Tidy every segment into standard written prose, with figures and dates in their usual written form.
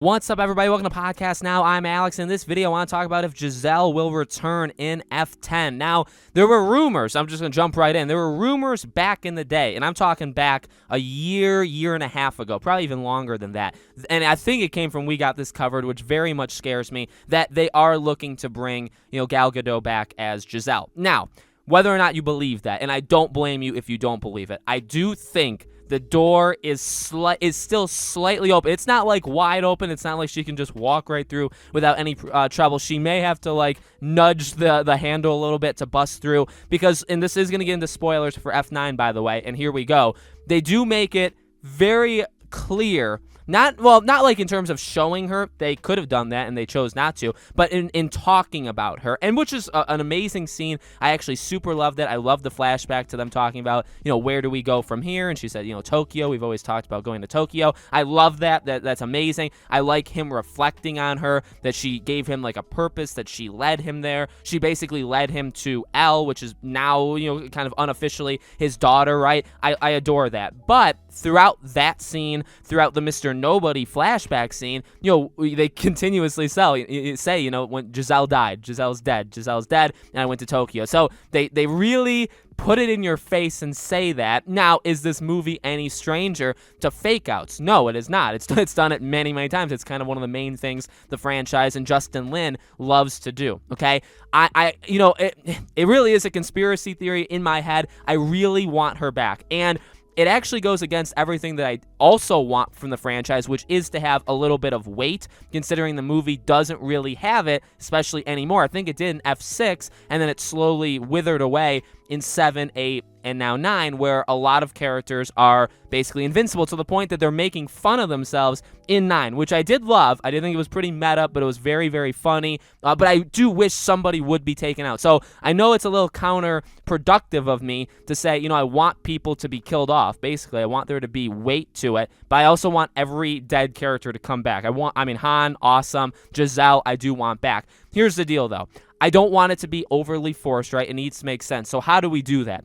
What's up, everybody? Welcome to Podcast Now. I'm Alex. In this video, I want to talk about if Gisele will return in F10. Now, there were rumors. I'm just going to jump right in. There were rumors back in the day, and I'm talking back a year and a half ago, probably even longer than that. And I think it came from We Got This Covered, which very much scares me, that they are looking to bring, Gal Gadot back as Gisele. Now, whether or not you believe that, and I don't blame you if you don't believe it, I do think the door is still slightly open. It's not like wide open. It's not like she can just walk right through without any trouble. She may have to like nudge the handle a little bit to bust through because, and this is going to get into spoilers for F9, by the way, and here we go. They do make it very clear. Not like in terms of showing her. They could have done that, and they chose not to. But in talking about her, and which is an amazing scene. I actually super loved it. I love the flashback to them talking about, where do we go from here? And she said, Tokyo. We've always talked about going to Tokyo. I love that. That's amazing. I like him reflecting on her, that she gave him like a purpose, that she led him there. She basically led him to Elle, which is now, kind of unofficially his daughter, right? I adore that. But throughout that scene, throughout the Mr. Nobody flashback scene, they continuously say, when Gisele died, Gisele's dead, and I went to Tokyo. So they really put it in your face and say that. Now, is this movie any stranger to fake outs? No, it is not. It's done it many, many times. It's kind of one of the main things the franchise and Justin Lin loves to do. Okay, it really is a conspiracy theory in my head. I really want her back, and it actually goes against everything that I also want from the franchise, which is to have a little bit of weight, considering the movie doesn't really have it, especially anymore. I think it did in F6, and then it slowly withered away in 7, 8, and now 9, where a lot of characters are basically invincible to the point that they're making fun of themselves in 9, which I did love. I did think it was pretty meta, but it was very, very funny. But I do wish somebody would be taken out. So I know it's a little counterproductive of me to say, I want people to be killed off. Basically, I want there to be weight to it, but I also want every dead character to come back. Han, awesome. Gisele, I do want back. Here's the deal, though. I don't want it to be overly forced, right? It needs to make sense. So how do we do that?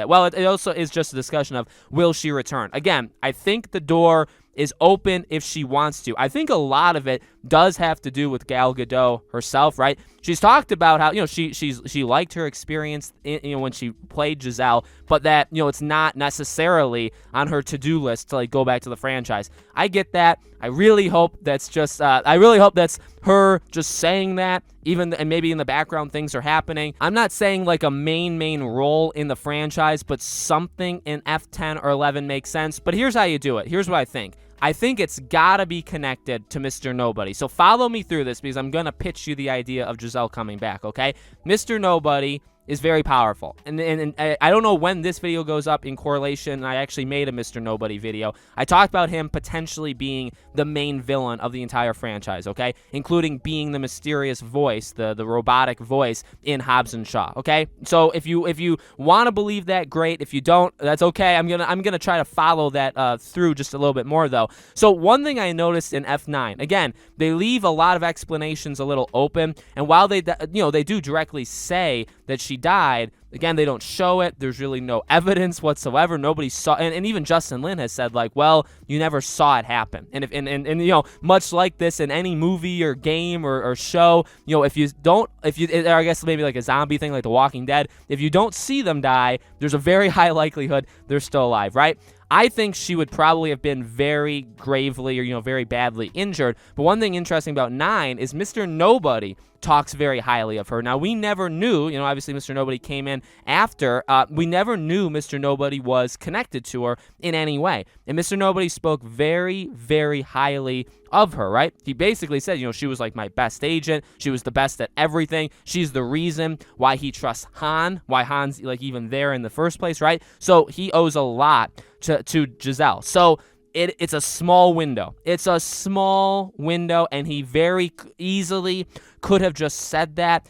Well, it also is just a discussion of, will she return? Again, I think the door is open if she wants to. I think a lot of it does have to do with Gal Gadot herself, right? She's talked about how, she liked her experience when she played Gisele, but that, it's not necessarily on her to-do list to like go back to the franchise. I get that. I really hope that's just her just saying that, and maybe in the background things are happening. I'm not saying like a main role in the franchise, but something in F10 or 11 makes sense. But here's how you do it. Here's what I think. I think it's gotta be connected to Mr. Nobody. So follow me through this because I'm gonna pitch you the idea of Gisele coming back, okay? Mr. Nobody is very powerful. And I don't know when this video goes up in correlation. I actually made a Mr. Nobody video. I talked about him potentially being the main villain of the entire franchise, okay? Including being the mysterious voice, the robotic voice in Hobbs and Shaw, okay? So if you want to believe that, great. If you don't, that's okay. I'm gonna try to follow that through just a little bit more, though. So one thing I noticed in F9, again, they leave a lot of explanations a little open, and while they do directly say that she died, again, they don't show it. There's really no evidence whatsoever. Nobody saw, and even Justin Lin has said, like, well, you never saw it happen. And if much like this in any movie or game or show, I guess maybe like a zombie thing like The Walking Dead, if you don't see them die, there's a very high likelihood they're still alive, right? I think she would probably have been very gravely or, very badly injured. But one thing interesting about 9 is Mr. Nobody talks very highly of her. Now, we never knew, obviously Mr. Nobody came in after. We never knew Mr. Nobody was connected to her in any way. And Mr. Nobody spoke very, very highly of her, right? He basically said, she was like my best agent. She was the best at everything. She's the reason why he trusts Han, why Han's like even there in the first place, right? So he owes a lot to Gisele. So it's a small window. It's a small window, and he very easily could have just said that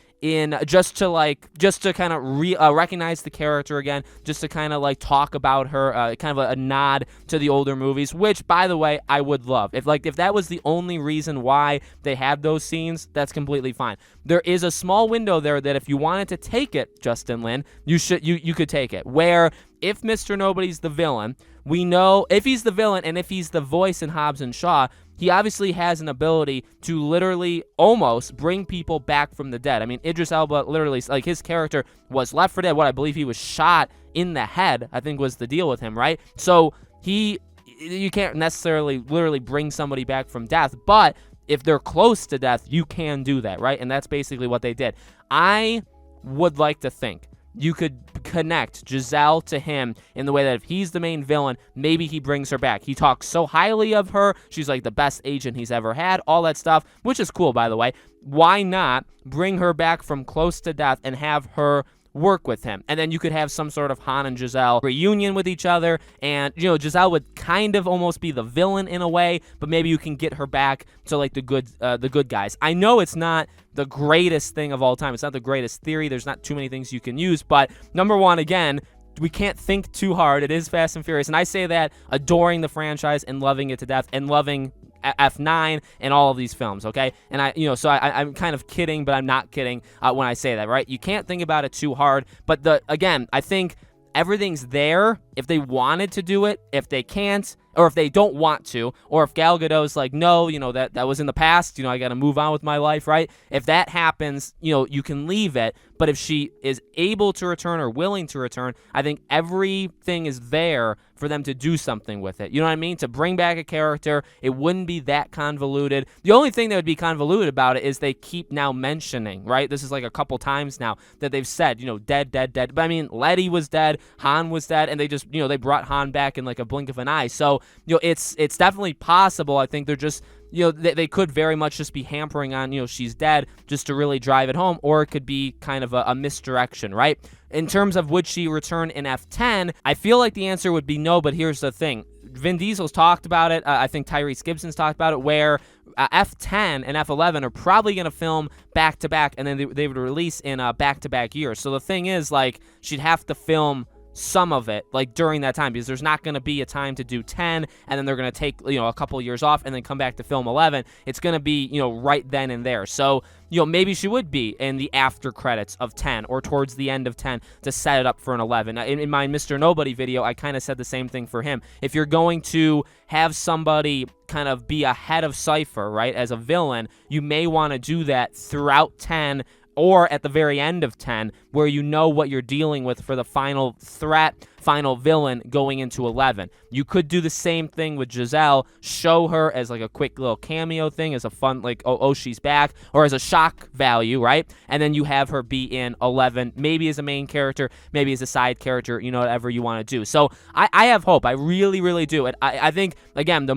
just to kind of recognize the character again, just to kind of like talk about her, kind of a nod to the older movies, which, by the way, I would love. If that was the only reason why they had those scenes, that's completely fine. There is a small window there that if you wanted to take it, Justin Lin, you could take it, where if Mr. Nobody's the villain, we know if he's the villain and if he's the voice in Hobbs and Shaw, he obviously has an ability to literally almost bring people back from the dead. I mean, Idris Elba literally, like, his character was left for dead. What, I believe he was shot in the head, I think was the deal with him, right? So you can't necessarily literally bring somebody back from death, but if they're close to death, you can do that, right? And that's basically what they did. I would like to think you could connect Gisele to him in the way that if he's the main villain, maybe he brings her back. He talks so highly of her. She's like the best agent he's ever had, all that stuff, which is cool, by the way. Why not bring her back from close to death and have her work with him? And then you could have some sort of Han and Gisele reunion with each other, and Gisele would kind of almost be the villain in a way, but maybe you can get her back to like the good guys. I know it's not the greatest thing of all time. It's not the greatest theory. There's not too many things you can use, but number one, again, we can't think too hard. It is Fast and Furious, and I say that adoring the franchise and loving it to death and loving F9 and all of these films, okay? And I'm kind of kidding, but I'm not kidding when I say that, right? You can't think about it too hard, but again, I think everything's there if they wanted to do it. If they can't, or if they don't want to, or if Gal Gadot's like, no, that was in the past, I got to move on with my life, right? If that happens, you can leave it. But if she is able to return or willing to return, I think everything is there for them to do something with it. You know what I mean? To bring back a character, it wouldn't be that convoluted. The only thing that would be convoluted about it is they keep now mentioning, right? This is like a couple times now that they've said, dead, dead, dead. But I mean, Letty was dead, Han was dead, and they just, they brought Han back in like a blink of an eye. So, it's definitely possible. I think they're just, they could very much just be hampering on, she's dead just to really drive it home, or it could be kind of a misdirection, right? In terms of would she return in F10, I feel like the answer would be no, but here's the thing. Vin Diesel's talked about it. I think Tyrese Gibson's talked about it, where F10 and F11 are probably going to film back-to-back, and then they would release in back-to-back years. So the thing is, like, she'd have to film some of it like during that time, because there's not going to be a time to do 10 and then they're going to take a couple of years off and then come back to film 11. It's going to be right then and there. So maybe she would be in the after credits of 10 or towards the end of 10 to set it up for an 11. In my Mr. Nobody video, I kind of said the same thing for him. If you're going to have somebody kind of be ahead of Cypher, right, as a villain, you may want to do that throughout 10 or at the very end of 10, where you know what you're dealing with for the final threat, final villain going into 11. You could do the same thing with Gisele, show her as like a quick little cameo thing, as a fun, like, oh, she's back, or as a shock value, right? And then you have her be in 11, maybe as a main character, maybe as a side character, whatever you want to do. So I have hope. I really, really do. I think, again,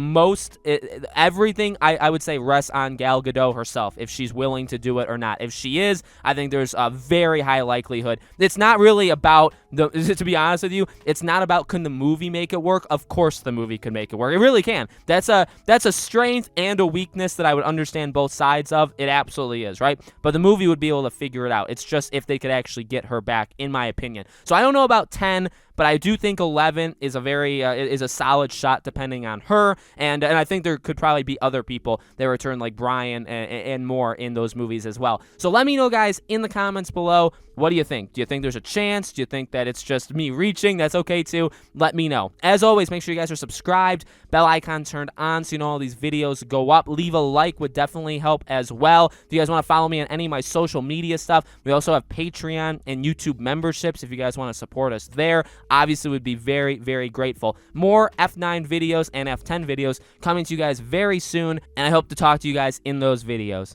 everything I would say rests on Gal Gadot herself, if she's willing to do it or not. If she is, I think there's a very high likelihood. It's not really about, to be honest with you, it's not about can the movie make it work. Of course the movie could make it work. It really can. That's a strength and a weakness that I would understand both sides of. It absolutely is, right? But the movie would be able to figure it out. It's just if they could actually get her back, in my opinion. So I don't know about 10, but I do think 11 is a solid shot depending on her, and I think there could probably be other people that return, like Brian and more in those movies as well. So let me know, guys, in the comments below. What do you think? Do you think there's a chance? Do you think that it's just me reaching? That's okay too. Let me know. As always, make sure you guys are subscribed, bell icon turned on so you know all these videos go up. Leave a like would definitely help as well. If you guys want to follow me on any of my social media stuff, we also have Patreon and YouTube memberships if you guys want to support us there. Obviously, would be very, very grateful. More F9 videos and F10 videos coming to you guys very soon, and I hope to talk to you guys in those videos.